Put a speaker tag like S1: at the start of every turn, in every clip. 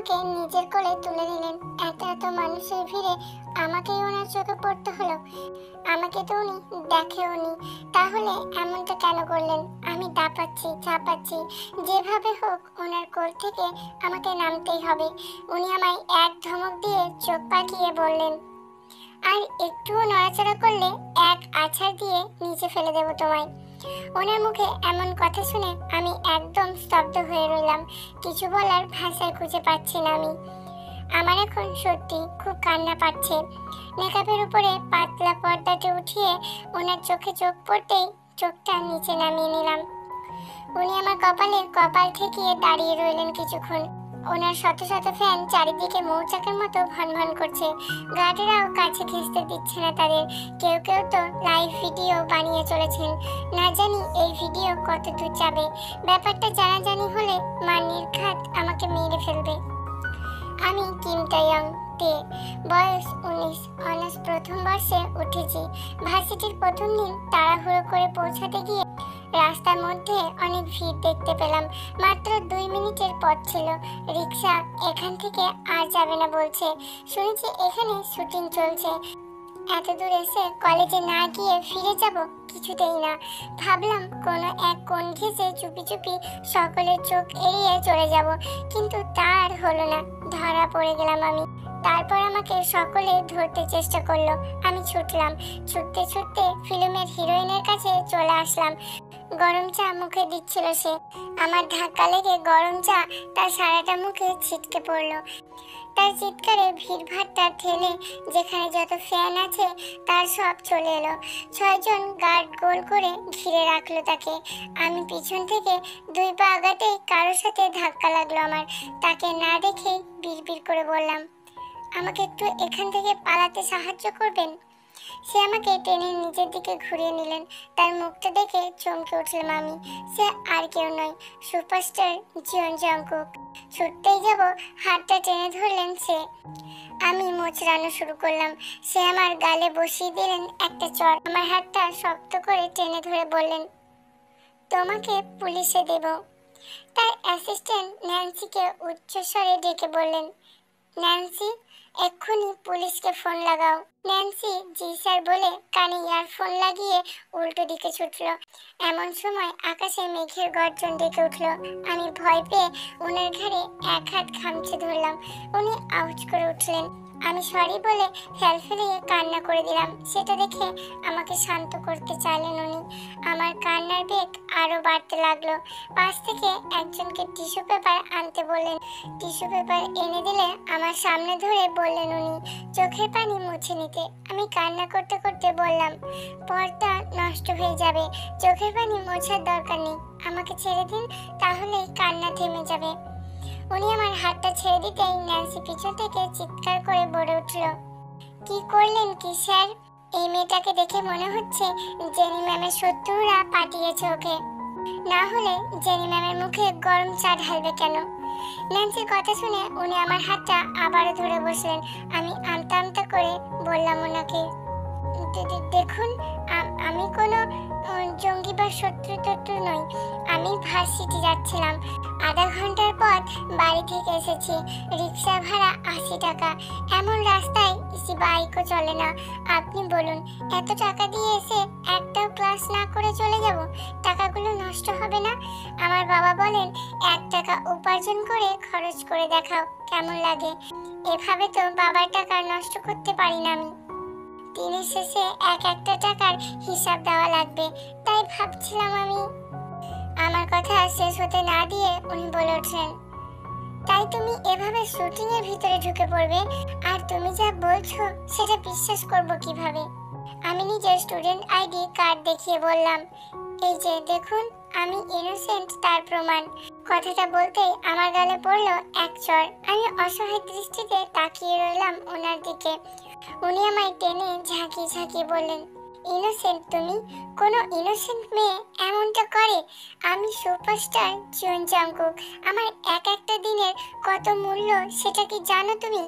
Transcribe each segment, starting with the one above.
S1: আমাকে নিজের কোলে তুলে নিলেন। এত এত মানুষের ভিড়ে আমাকেই ওনার চোখে পড়তে হলো। আমাকে তো উনি দেখেওনি, তাহলে এমনটা কেন করলেন? আমি চাপাচ্ছি, যেভাবে হোক ওনার কোল থেকে আমাকে নামতেই হবে। উনি আমায় এক ধমক দিয়ে চোখ পাকিয়ে বললেন, আর একটুও নড়াচড়া করলে এক আছাড় দিয়ে নিচে ফেলে দেবো তোমায়। ওনার মুখে এমন কথা শুনে আমি একদম স্তব্ধ হয়ে রইলাম। কিছু বলার ভাষায় খুঁজে পাচ্ছি না আমি। আমার এখন সত্যি খুব কান্না পাচ্ছে। মেকআপের উপরে পাতলা পর্দাটা উঠিয়ে ওনার চোখে চোখ পড়তেই চোখটা নিচে নামিয়ে নিলাম। উনি আমার কপালে কপাল ঠেকিয়ে দাঁড়িয়ে রইলেন কিছুক্ষণ। ওনার শত শত ফ্যান চারিদিকে মৌচাকের মতো ভনভন করছে। গার্ডেরাও কাছে ঘেঁষতে দিচ্ছে না তাদের। কেউ কেউ তো লাইভ ভিডিও বানিয়ে চলেছেন। না জানি এই ভিডিও কত দূর যাবে। ব্যাপারটা জানাজানি হলে মা নির্ঘাত আমাকে মেরে ফেলবে। আমি কিম তাইয়ং তে, বয়স 19, অনার্স প্রথম বর্ষে উঠেছি। ভার্সিটির প্রথম দিন তাড়াহুড়ো করে পৌঁছাতে গিয়ে রাস্তার মধ্যে অনেক ভিড় দেখতে পেলাম। মাত্র 2 মিনিটের পথ ছিল। রিক্সা এখান থেকে আর যাবে না বলছে। শুনেছি এখানে শুটিং চলছে। এত দূর এসে কলেজে না গিয়ে ফিরে যাব কিছুতেই না। ভাবলাম কোনো এক কোণ ঘেঁষে চুপি চুপি সকলের চোখ এড়িয়ে চলে যাব, কিন্তু তার হলো না। ধরা পড়ে গেলাম আমি। তারপর আমাকে সকলে ধরতে চেষ্টা করলো। আমি ছুটলাম। ছুটতে ছুটতে ফিল্মের হিরোইনের কাছে চলে আসলাম। গরম চা মুখে দিচ্ছিল সে। আমার ধাক্কা লেগে গরম চা তার সারাটা মুখে ছিটকে পড়লো। তার চিৎকারে ভিড়ভাট্টা ঠেলে যেখানে যত ফ্যান আছে তার সব চলে এলো। 6 জন গার্ড গোল করে ঘিরে রাখলো তাকে। আমি পিছন থেকে 2 পা আগাতেই কারোর সাথে ধাক্কা লাগলো আমার। তাকে না দেখেই বিড়বিড় করে বললাম, আমাকে একটু এখান থেকে পালাতে সাহায্য করবেন? সে আমাকে টেনে নিজের দিকে ঘুরিয়ে নিলেন। তার মুখটা দেখে চমকে উঠলাম আমি। সে আর কেউ নয়, সুপারস্টার জিয়ন জংকুক। ছুটতেই যাব, হাতটা টেনে ধরলেন সে। আমি মোচড়ানো শুরু করলাম। সে আমার গালে বসিয়ে দিলেন একটা চড়। আমার হাতটা শক্ত করে টেনে ধরে বললেন, তোমাকে পুলিশে দেব। তার অ্যাসিস্ট্যান্ট ন্যান্সিকে উচ্চস্বরে ডেকে বললেন, ন্যান্সি, এক্ষুনি পুলিশকে ফোন লাগাও। ন্যান্সি জি স্যার বলে কানে ইয়ারফোন লাগিয়ে উল্টো দিকে ছুটল। এমন সময় আকাশে মেঘের গর্জন ডেকে উঠল। আমি ভয় পেয়ে ওনার ঘাড়ে এক হাত খামচে ধরলাম। উনি আউচ করে উঠলেন। আমি সরি বলে ফেলফেলিয়ে কান্না করে দিলাম। সেটা দেখে আমাকে শান্ত করতে চাইলেন উনি। আমার কান্নার বেগ আরো বাড়তে লাগলো। পাশ থেকে একজনকে টিস্যু পেপার আনতে বললেন। টিস্যু পেপার এনে দিলে আমার সামনে ধরে বললেন উনি চোখের পানি মুছে নিতে। আমি কান্না করতে করতে বললাম, পর্দা নষ্ট হয়ে যাবে, চোখের পানি মোছার দরকার নেই, আমাকে ছেড়ে দিন, তাহলেই কান্না থেমে যাবে। উনি আমার হাতটা ছেড়ে দিতেই ন্যান্সি পিছন থেকে চিৎকার করে বলে উঠল, কি করলেন কি স্যার? এই মেয়েটাকে দেখে মনে হচ্ছে জেনি ম্যামের শত্রুরা পাঠিয়েছে ওকে। না হলে জেনি ম্যামের মুখে গরম চা ঢালবে কেন? ন্যান্সির কথা শুনে উনি আমার হাতটা আবারও ধরে বসলেন। আমি আমতা আমতা করে বললাম ওনাকে, দেখুন, আমি কোনো জঙ্গি বা শত্রু নই। আমি ভার্সিটি যাচ্ছিলাম। আধা ঘন্টার পথ বাড়ি থেকে এসেছি। রিক্সা ভাড়া 80 টাকা। এমন রাস্তায় বাইকও চলে না। আপনি বলুন, এত টাকা দিয়ে এসে একটাও ক্লাস না করে চলে যাব? টাকাগুলো নষ্ট হবে না? আমার বাবা বলেন 1 টাকা উপার্জন করে খরচ করে দেখাও, কেমন লাগে? এভাবে তো বাবার টাকা নষ্ট করতে পারি না আমি। দিনের শেষে একটা টাকার হিসাব দেওয়া লাগবে, তাই ভাবছিলাম আমি। আমার কথা শেষ হতে না দিয়ে উনি বলে ওঠেন, তাই তুমি এভাবে শুটিং এর ভিতরে ঢুকে পড়বে? আর তুমি যা বলছো সেটা বিশ্বাস করব কিভাবে? আমি নিজের স্টুডেন্ট আইডি কার্ড দেখিয়ে বললাম, এই যে দেখুন, আমি ইনোসেন্ট, তার প্রমাণ। কথাটা বলতেই আমার গালে পড়লো এক চড়। আমি অসহায় দৃষ্টিতে তাকিয়ে রইলাম ওনার দিকে। উনি আমায় টেনে ঝাঁকিয়ে ঝাঁকিয়ে বললেন, ইনোসেন্ট তুমি? কোনো ইনোসেন্ট মেয়ে এমনটা করে? আমি সুপারস্টার জিয়ন জংকুক। আমার একটা দিনের কত মূল্য সেটা কি জানো তুমি?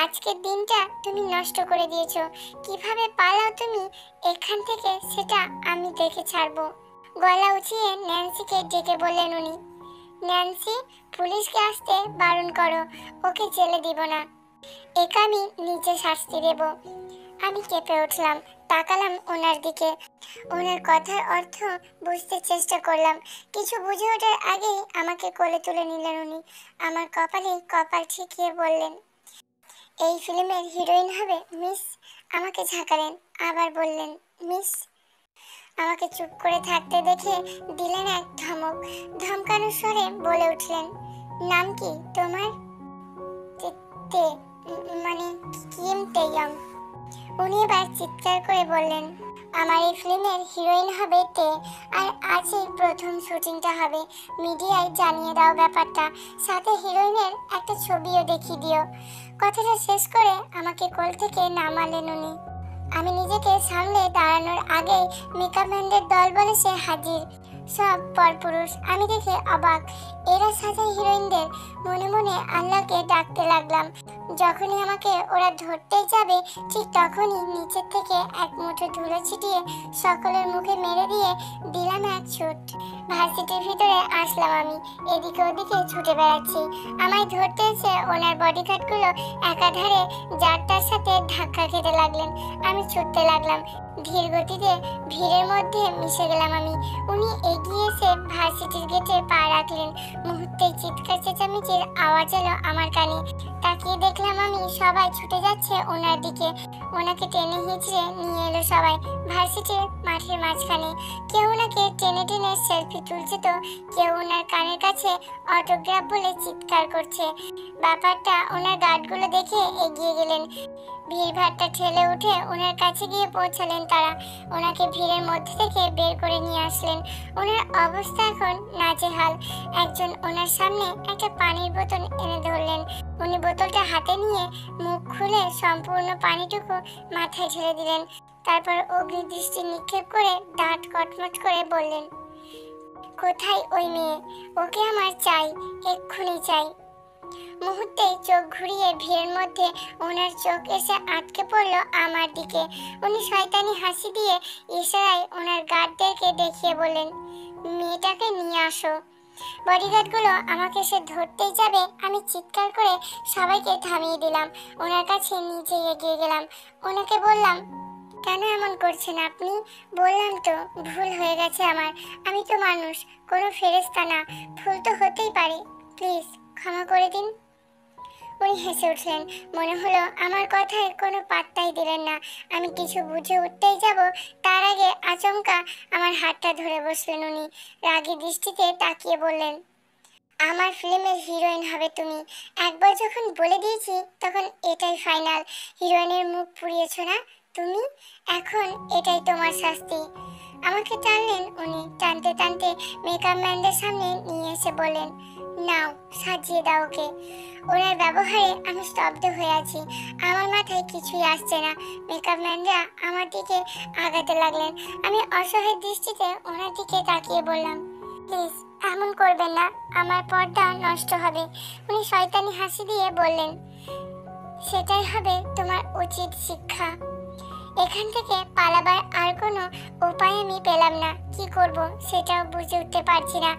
S1: আজকের দিনটা তুমি নষ্ট করে দিয়েছো। কিভাবে পালাও তুমি এখান থেকে সেটা আমি দেখে ছাড়বো। গলা উঁচিয়ে ন্যান্সিকে ডেকে বললেন উনি। ন্যান্সি, পুলিশকে আসতে বারণ করো, ওকে জেলে দিব না, একে আমি নিজে শাস্তি দেব। আমি কেঁপে উঠলাম, তাকালাম ওনার দিকে। ওনার কথার অর্থ বুঝতে চেষ্টা করলাম। কিছু বুঝে ওঠার আগেই আমাকে কোলে তুলে নিলেন উনি। আমার কপালে কপাল ঠেকিয়ে বললেন, এই ফিল্মের হিরোইন হবে মিস। আমাকে ঝাঁকালেন, আবার বললেন, মিস। আমাকে চুপ করে থাকতে দেখে দিলেন এক ধমক। ধমকানোর স্বরে বলে উঠলেন, নাম কি তোমার? তে, মানে কিম তেয়ং। উনি এবার চিৎকার করে বললেন, আমার এই ফিল্মের হিরোইন হবে তে, আর আজই প্রথম শুটিংটা হবে। মিডিয়ায় জানিয়ে দাও ব্যাপারটা, সাথে হিরোইনের একটা ছবিও দেখিয়ে দিও। কথাটা শেষ করে আমাকে কোল থেকে নামালেন উনি। আমি নিজেকে সামলে দাঁড়ানোর আগেই মেকআপম্যানদের দল বলে সে হাজির, সব পরপুরুষ। আমি দেখে অবাক, এরা সাজায় হিরোইনদের। মনে মনে আল্লাহকে ডাকতে লাগলাম। যখনই আমাকে ওরা ধরতেই যাবে, ঠিক তখনই নিচের থেকে এক মুঠো ধুলো ছিটিয়ে সকলের মুখে মেরে দিয়ে দিলাম এক ছুট। ভার্সিটির ভিতরে আসলাম আমি, এদিকে ওদিকে ছুটে বেড়াচ্ছি। আমায় ধরতে এসে ওনার বডিগার্ডগুলো একাধারে যারটার সাথে ধাক্কা খেতে লাগলেন। আমি ছুটতে লাগলাম, ধীর গতিতে ভিড়ের মধ্যে মিশে গেলাম আমি। উনি এগিয়ে এসে ভার্সিটির গেটে পা রাখলেন। মুহূর্তেই চিৎকার চেঁচামেচির আওয়াজ এলো আমার কানে। তাকিয়ে দেখলাম আমি সবাই ছুটে যাচ্ছে ওনার দিকে। ওনাকে টেনে হিঁচড়ে নিয়ে এলো সবাই ভার্সিটির মাঠের মাঝখানে। কেউ ওনাকে টেনে টেনে সেলফি তুলছে, তো কেউ ওনার কানের কাছে অটোগ্রাফ বলে চিৎকার করছে। ব্যাপারটা ওনার গার্ডগুলো দেখে এগিয়ে গেলেন। ভিড়ভাট্টা ঠেলে উঠে ওনার কাছে গিয়ে পৌঁছালেন তারা। ওনাকে ভিড়ের মধ্যে থেকে বের করে নিয়ে আসলেন। ওনার অবস্থা এখন নাজেহাল। একজন ওনার সামনে একটা পানির বোতল এনে ধরলেন। উনি বোতলটা হাতে নিয়ে মুখ খুলে সম্পূর্ণ পানিটুকু মাথায় ঢেলে দিলেন। তারপর অগ্নিদৃষ্টি নিক্ষেপ করে দাঁত কটমট করে বললেন, কোথায় ওই মেয়ে? ওকে আমার চাই, এক্ষুনি চাই। মুহূর্তে চোখ ঘুরিয়ে ভিড়ের মধ্যে ওনার চোখ এসে আটকে পড়লো আমার দিকে। উনি শয়তানি হাসি দিয়ে ইশারায় ওনার গার্ডদেরকে দেখিয়ে বললেন, মেয়েটাকে নিয়ে আসো। বডিগার্ডগুলো আমাকে এসে ধরতেই যাবে, আমি চিৎকার করে সবাইকে থামিয়ে দিলাম। ওনার কাছে নিজে এগিয়ে গেলাম। ওনাকে বললাম, কেন এমন করছেন আপনি? বললাম তো ভুল হয়ে গেছে আমার। আমি তো মানুষ, কোনো ফেরেশতা না। ভুল তো হতেই পারে, প্লিজ ক্ষমা করে দিন। উনি হেসে উঠলেন। মনে হলো আমার কথায় কোনো পাত্তাই দিলেন না। আমি কিছু বুঝে উঠতেই যাব, তার আগে আচমকা আমার হাতটা ধরে বসলেন উনি। রাগী দৃষ্টিতে তাকিয়ে বললেন, আমার ফিল্মের হিরোইন হবে তুমি। একবার যখন বলে দিয়েছি তখন এটাই ফাইনাল। হিরোইনের মুখ পুড়িয়েছো না তুমি, এখন এটাই তোমার শাস্তি। আমাকে টানলেন উনি, টানতে টানতে মেকআপ ম্যানদের সামনে নিয়ে এসে বললেন, নাও সাজিয়ে দাও ওকে। ওনার ব্যবহারে আমি স্তব্ধ হয়ে আছি। আমার মাথায় কিছুই আসছে না। মেকআপ ম্যানরা আমার দিকে আগাতে লাগলেন। আমি অসহায় দৃষ্টিতে ওনার দিকে তাকিয়ে বললাম, প্লিজ এমন করবেন না, আমার পর্দা নষ্ট হবে। উনি শয়তানি হাসি দিয়ে বললেন, সেটাই হবে তোমার উচিত শিক্ষা। এখান থেকে পালাবার আর কোনো উপায় আমি পেলাম না। কি করব সেটাও বুঝে উঠতে পারছি না।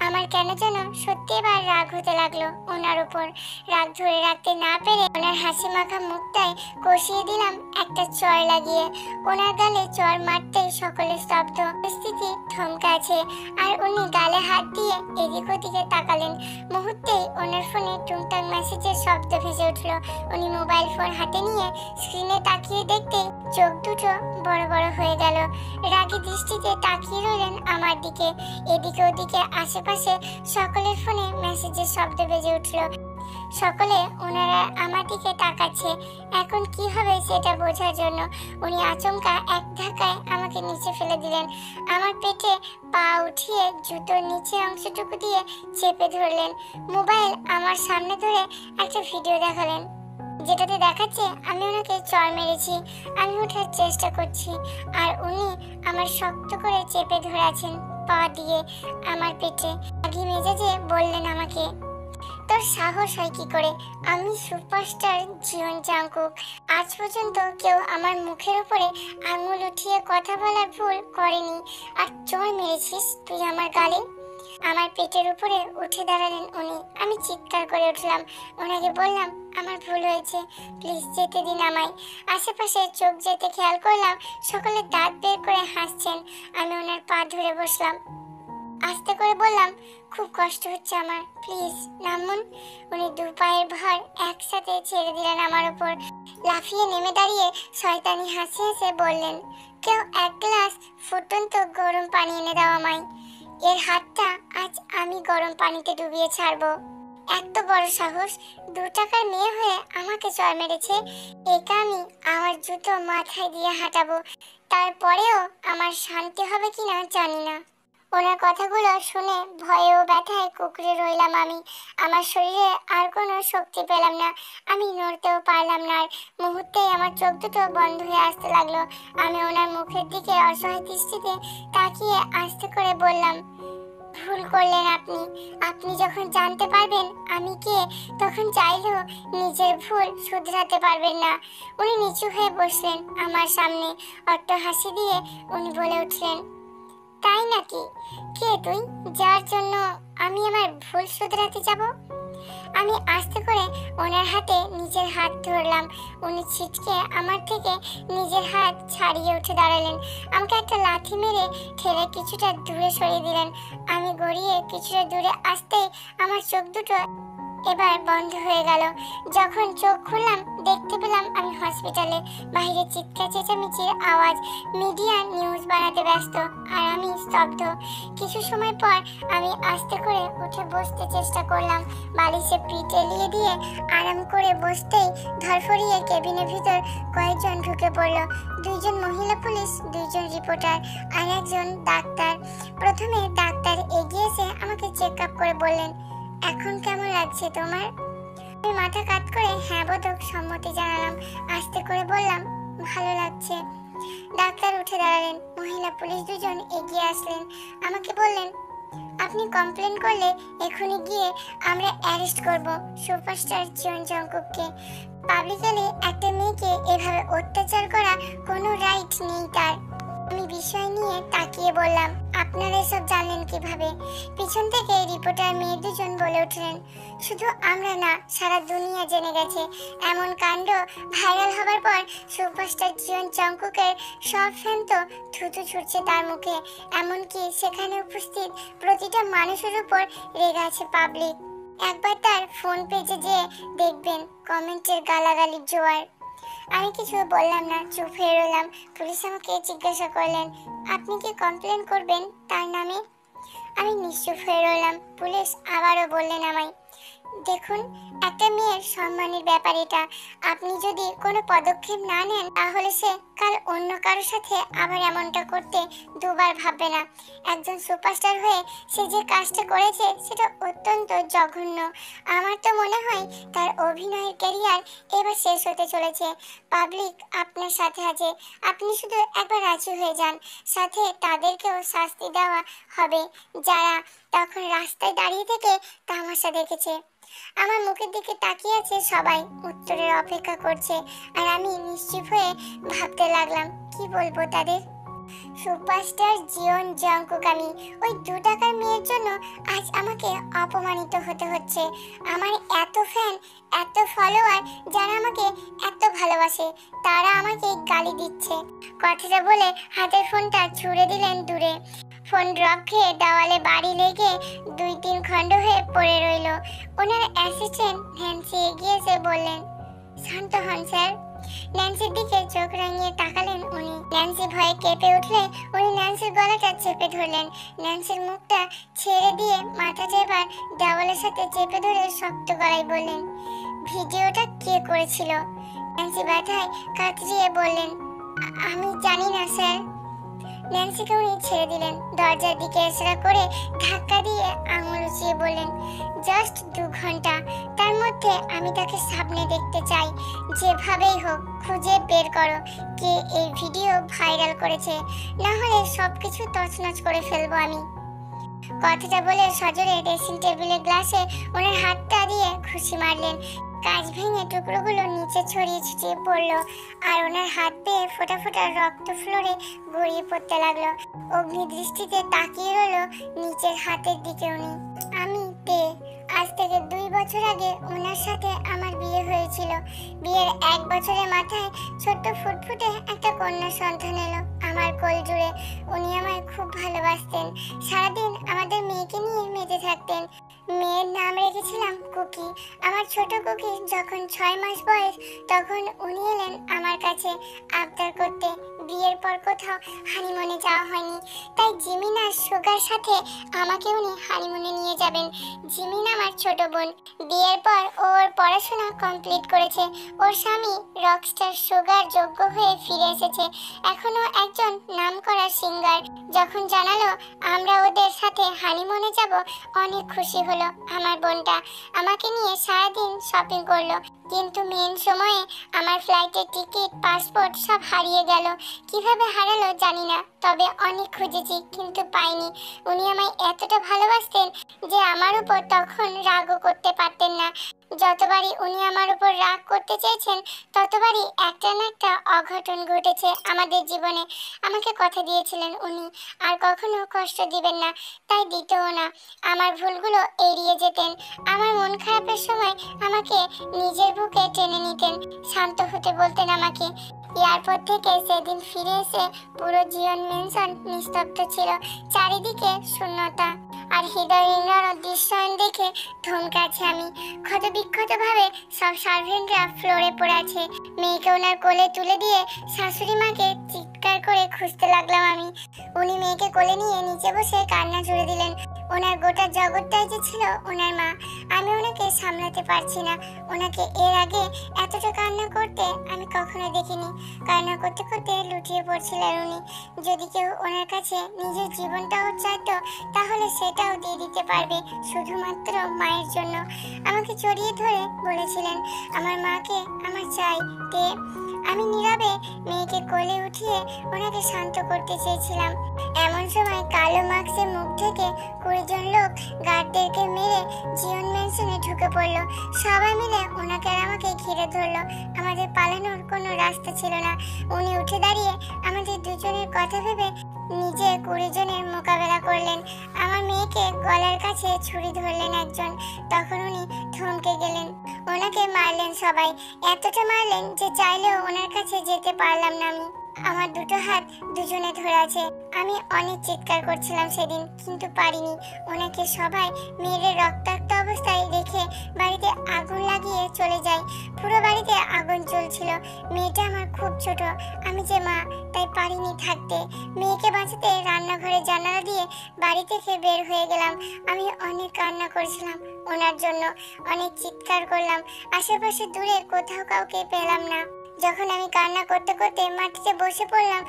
S1: আমার কেন যেন সত্যি এবার রাগ হতে লাগলো ওনার উপর। রাগ ধরে রাখতে না পেরে ওনার হাসি মাখা মুখটায় কষিয়ে দিলাম একটা চড় লাগিয়ে। ওনার গালে চড় মারতে সকলে স্তব্ধ, পরিস্থিতি থমকে আছে। আর উনি গালে হাত দিয়ে এদিক ওদিকে তাকালেন। মুহূর্তেই ওনার ফোনে টুংটাং মেসেজের শব্দ ভেসে উঠলো। উনি মোবাইল ফোন হাতে নিয়ে স্ক্রিনে তাকিয়ে দেখতে চোখ দুটো বড় বড় হয়ে গেল। রাগী দৃষ্টিতে তাকিয়ে রইলেন আমার দিকে। এদিকে ওদিকে আশেপাশে সকলের ফোনে মেসেজের শব্দ বেজে উঠল। সকলে ওনারা আমার দিকে তাকাচ্ছে। এখন কি হবে সেটা বোঝার জন্য উনি আচমকা এক ধাক্কায় আমাকে নিচে ফেলে দিলেন। আমার পেটে পা উঠিয়ে জুতোর নিচে অংশটুকু দিয়ে চেপে ধরলেন। মোবাইল আমার সামনে ধরে একটা ভিডিও দেখালেন, যেটাতে দেখাচ্ছে আমি ওনাকে চড় মেরেছি। আমি ওঠার চেষ্টা করছি আর উনি আমার শক্ত করে চেপে ধরে আছেন পা দিয়ে আমার পেটে। রাগী মেজাজে বললেন আমাকে, তোর সাহস হয় কি করে? আমি সুপারস্টার জিওন জাংকুক। আজ পর্যন্ত কেউ আমার মুখের উপরে আঙুল উঠিয়ে কথা বলার ভুল করেনি, আর চড় মেরেছিস তুই আমার গালে। আমার পেটের উপরে উঠে দাঁড়ালেন উনি। আমি চিৎকার করে উঠলাম, ওনাকে বললাম আমার ভুল হয়েছে, প্লিজ যেতে দিন আমায়। আশেপাশে চোখ যেতে খেয়াল করলাম সকলে দাঁত বের করে হাসছেন। আমি ওনার পা ধরে বসলাম, আস্তে করে বললাম খুব কষ্ট হচ্ছে আমার, প্লিজ নামুন। উনি দু পায়ের ভর একসাথে ছেড়ে দিলেন আমার উপর। লাফিয়ে নেমে দাঁড়িয়ে শয়তানি হাসি হেসে বললেন, কেউ এক গ্লাস ফুটন্ত গরম পানি এনে দাও আমায়। এর হাতটা আজ আমি গরম পানিতে ডুবিয়ে ছাড়বো। এত বড় সাহস, 2 টাকার মেয়ে হয়ে আমাকে চড় মেরেছে। একা আমি আমার জুতো মাথায় দিয়ে হাঁটাবো, তারপরেও আমার শান্তি হবে কিনা জানি না। ওনার কথাগুলো শুনে ভয়ে ও ব্যথায় কুঁকড়ে রইলাম আমি। আমার শরীরে আর কোনো শক্তি পেলাম না, আমি নড়তেও পারলাম না। আর মুহূর্তেই আমার চোখ দুটো বন্ধ হয়ে আসতে লাগলো। আমি ওনার মুখের দিকে অসহায় দৃষ্টিতে তাকিয়ে আস্তে করে বললাম, ভুল করলেন আপনি। আপনি যখন জানতে পারবেন আমি কে, তখন চাইলেও নিজের ভুল শুধরাতে পারবেন না। উনি নিচু হয়ে বসলেন আমার সামনে। অট্ট হাসি দিয়ে উনি বলে উঠলেন, তাই নাকি? কে তুই, যার জন্য আমি আমার ভুল শুধরাতে যাব? আমি আস্তে করে ওনার হাতে নিজের হাত ধরলাম। উনি ছিটকে আমার থেকে নিজের হাত ছাড়িয়ে উঠে দাঁড়ালেন। আমাকে একটা লাথি মেরে ঠেলে কিছুটা দূরে সরিয়ে দিলেন। আমি গড়িয়ে কিছুটা দূরে আসতেই আমার চোখ দুটো এবার বন্ধ হয়ে গেল। যখন চোখ খুললাম দেখতে পেলাম আমি হসপিটালে। বাইরে চিৎকার চেঁচামেচির আওয়াজ, মিডিয়া নিউজ বানাতে ব্যস্ত, আর আমি স্তব্ধ। কিছু সময় পর আমি আস্তে করে উঠে বসতে চেষ্টা করলাম। বালিশে পিঠ এলিয়ে দিয়ে আরাম করে বসতেই ধরফড়িয়ে কেবিনের ভিতর কয়েকজন ঢুকে পড়ল। 2 জন মহিলা পুলিশ, 2 জন রিপোর্টার আর একজন ডাক্তার। প্রথমে ডাক্তার এগিয়ে এসে আমাকে চেক আপ করে বললেন, এখন কেমন লাগছে তোমার? আমি মাথা কাত করে হ্যাঁ বোধক সম্মতি জানালাম। আস্তে করে বললাম, ভালো লাগছে। ডাক্তার উঠে দাঁড়ালেন। মহিলা পুলিশ 2 জন এগিয়ে আসলেন। আমাকে বললেন, আপনি কমপ্লেন করলে এখনই গিয়ে আমরা অ্যারেস্ট করব সুপারস্টার জিয়ন জংকুককে। পাবলিকলি একটা মেয়েকে এভাবে অত্যাচার করা কোনো রাইট নেই তার। আমি বিষয় নিয়ে তাকিয়ে বললাম, আপনারা এসব জানলেন কিভাবে? পিছন থেকে রিপোর্টার মেয়ে 2 জন বলে উঠলেন, শুধু আমরা না, সারা দুনিয়া জেনে গেছে। এমন কাণ্ড ভাইরাল হবার পর সুপারস্টার জিয়ন জংকুকের সব ফ্যান তো থুতু ছুটছে তার মুখে। এমনকি সেখানে উপস্থিত প্রতিটা মানুষের উপর রেগে আছে পাবলিক। একবার তার ফোন পেজে যেয়ে দেখবেন কমেন্টের গালাগালির জোয়ার। আমি কিছু বললাম না, চুপ হয়ে রইলাম। পুলিশ আমাকে জিজ্ঞাসা করলেন, আপনি কি কমপ্লেন করবেন তার নামে? আমি নিশ্চুপ হয়ে রইলাম। পুলিশ আবারও বললেন আমায়, দেখুন, একটা মেয়ের সম্মানের ব্যাপার এটা। আপনি যদি কোনো পদক্ষেপ না নেন তাহলে সে কাল অন্য কারোর সাথে আবার এমনটা করতে 2 বার ভাববে না। একজন সুপারস্টার হয়ে সে যে কাজটা করেছে সেটা অত্যন্ত জঘন্য। আমার তো মনে হয় তার অভিনয়ের ক্যারিয়ার এবার শেষ হতে চলেছে। পাবলিক আপনার সাথে আছে, আপনি শুধু একবার রাজি হয়ে যান। সাথে তাদেরকেও শাস্তি দেওয়া হবে যারা তখন রাস্তায় দাঁড়িয়ে থেকে তামাশা দেখেছে। আমার মুখের দিকে তাকিয়ে আছে সবাই, উত্তরের অপেক্ষা করছে। আর আমি নিশ্চুপ হয়ে ভাবতে লাগলাম কি বলবো তাদের। সুপারস্টার জিয়ন জংকুক, আমি ওই 2 টাকার মেয়ের জন্য আজ আমাকে অপমানিত হতে হচ্ছে। আমার এত ফ্যান, এত ফলোয়ার, যারা আমাকে এত ভালোবাসে, তারা আমাকে গালি দিচ্ছে। কথাটা বলে হাতের ফোনটা ছুঁড়ে দিলেন দূরে। ফোন ড্রপ খেয়ে দেওয়ালে বাড়ি লেগে 2-3 খণ্ড হয়ে পড়ে রইল। ওনার অ্যাসিস্ট্যান্ট ন্যান্সি এগিয়ে এসে বললেন, শান্ত হন স্যার। ন্যান্সির দিকে চোখ রাঙিয়ে তাকালেন উনি। ন্যান্সি ভয়ে কেঁপে উঠলে উনি ন্যান্সির গলাটা চেপে ধরলেন। ন্যান্সির মুখটা ছেড়ে দিয়ে মাথাটা এবার দেওয়ালের সাথে চেপে ধরে শক্ত গলায় বললেন, ভিডিওটা কে করেছিল? ন্যান্সি ব্যথায় কাতরিয়ে বললেন, আমি জানি না স্যার। ন্যান্সিকে উনি ছেড়ে দিলেন। দরজার দিকে ইশারা করে ধাক্কা দিয়ে আঙুল উঁচিয়ে বললেন, জাস্ট 2 ঘন্টা, তার মধ্যে আমি তাকে সামনে দেখতে চাই। যেভাবেই হোক খুঁজে বের করো কে এই ভিডিও ভাইরাল করেছে, না হলে সবকিছু তছনছ করে ফেলবো আমি। কথাটা বলে সজোরে ড্রেসিং টেবিলের গ্লাসে ওনার হাতটা দিয়ে ঘুষি মারলেন। কাঁচ ভেঙে টুকরোগুলো নিচে ছড়িয়ে ছিটিয়ে পড়লো, আর ওনার হাত বেয়ে ফোঁটা ফোঁটা রক্ত ফ্লোরে গড়িয়ে পড়তে লাগলো। অগ্নি দৃষ্টিতে তাকিয়ে রইলো নিচের হাতের দিকে উনি। আমি তে। আজ থেকে 2 বছর আগে ওনার সাথে আমার বিয়ে হয়েছিল। বিয়ের 1 বছরের মাথায় ছোট্ট ফুটফুটে একটা কন্যা সন্তান এলো আমার কোল জুড়ে। উনি আমায় খুব ভালোবাসতেন, সারাদিন আমাদের মেয়েকে নিয়ে মেতে থাকতেন। মেয়ের নাম রেখেছিলাম কুকি। আমার ছোট কুকি যখন 6 মাস বয়স, তখন উনি এলেন আমার কাছে আবদার করতে। বিয়ের পর কোথাও হানিমুনে যাওয়া হয়নি, তাই জিমিন আর সুগার সাথে আমাকে উনি হানিমুনে নিয়ে যাবেন। জিমিন আমার ছোট বোন। বিয়ের পর ওর পড়াশোনা কমপ্লিট করেছে। ওর স্বামী রকস্টার সুগার যোগ্য হয়ে ফিরে এসেছে, এখনো একজন নামকরা সিঙ্গার। যখন জানালো আমরা ওদের সাথে হানিমুনে যাব, অনেক খুশি হলো আমার বোনটা। আমাকে নিয়ে সারাদিন শপিং করলো, কিন্তু মেন সময়ে আমার ফ্লাইটের টিকিট, পাসপোর্ট সব হারিয়ে গেল। কিভাবে হারালো জানি না, তবে অনেক খুঁজেছি কিন্তু পাইনি। উনি আমায় এতটা ভালোবাসতেন যে আমার উপর তখন রাগও করতে পারতেন না। যতবারই উনি আমার উপর রাগ করতে চেয়েছেন, ততবারই একটা না একটা অঘটন ঘটেছে আমাদের জীবনে। আমাকে কথা দিয়েছিলেন উনি আর কখনো কষ্ট দিবেন না, তাই দিতেও না। আমার ভুলগুলো এড়িয়ে যেতেন। আমার মন খারাপের সময় আমাকে নিজের বুকে টেনে নিতেন, শান্ত হতে বলতেন আমাকে। এয়ারপোর্ট থেকে সেদিন ফিরে এসে পুরো জিয়ন ম্যানশন নিস্তব্ধ ছিল, চারিদিকে শূন্যতা। আর হৃদয়হীন দৃশ্যায়ন দেখে থমকাছে আমি। ক্ষতবিক্ষতভাবে সব সার্ভেন্টরা ফ্লোরে পড়ে আছে। মেয়েকে ওনার কোলে তুলে দিয়ে শাশুড়ি মাকে চিৎকার করে খুঁজতে লাগলাম আমি। উনি মেয়েকে কোলে নিয়ে নিচে বসে কান্না জুড়ে দিলেন। ওনার গোটা জগৎটাই যে ছিল ওনার মা। আমি ওনাকে সামলাতে পারছি না। ওনাকে এর আগে এতটা কান্না করতে আমি কখনো দেখিনি। কান্না করতে করতে লুটিয়ে পড়ছিলেন উনি। যদি কেউ ওনার কাছে নিজের জীবনটাও চাইতো, তাহলে সেটাও দিয়ে দিতে পারবে, শুধুমাত্র মায়ের জন্য। আমাকে জড়িয়ে ধরে বলেছিলেন আমার মাকে আমার চাই। তে আমি নীরবে মেয়েকে কোলে উঠিয়ে ওনাকে শান্ত করতে চেয়েছিলাম। এমন সময় কালো মাস্কের মুখ থেকে 20 জন লোক গার্ডদেরকে মেরে জিয়ন ম্যানশনে ঢুকে পড়লো। সবাই মিলে ওনাকে আর আমাকে ঘিরে ধরলো। আমাদের পালানোর কোনো রাস্তা ছিল না। উনি উঠে দাঁড়িয়ে আমাদের দুজনের কথা ভেবে নিজে 20 জনের মোকাবেলা করলেন। আমার মেয়েকে গলার কাছে ছুরি ধরলেন একজন, তখন উনি থমকে গেলেন। ওনাকে মারলেন সবাই, এতটা মারলেন যে চাইলেও ওনার কাছে যেতে পারলাম না আমি। আমার দুটো হাত দুজনে ধরে আছে। আমি অনেক চিৎকার করছিলাম সেদিন, কিন্তু পারিনি। ওনাকে সবাই মেরে রক্তাক্ত অবস্থায় রেখে বাড়িতে আগুন লাগিয়ে চলে যায়। পুরো বাড়িতে আগুন জ্বলছিল। মেয়েটা আমার খুব ছোট, আমি যে মা তাই পারিনি থাকতে। মেয়েকে বাঁচাতে রান্নাঘরে জানালা দিয়ে বাড়ি থেকে বের হয়ে গেলাম। আমি অনেক কান্না করেছিলাম ওনার জন্য, অনেক চিৎকার করলাম। আশেপাশে দূরে কোথাও কাউকে পেলাম না। যখন আমি কান্না করতে করতে মাটিতে বসে পড়লাম,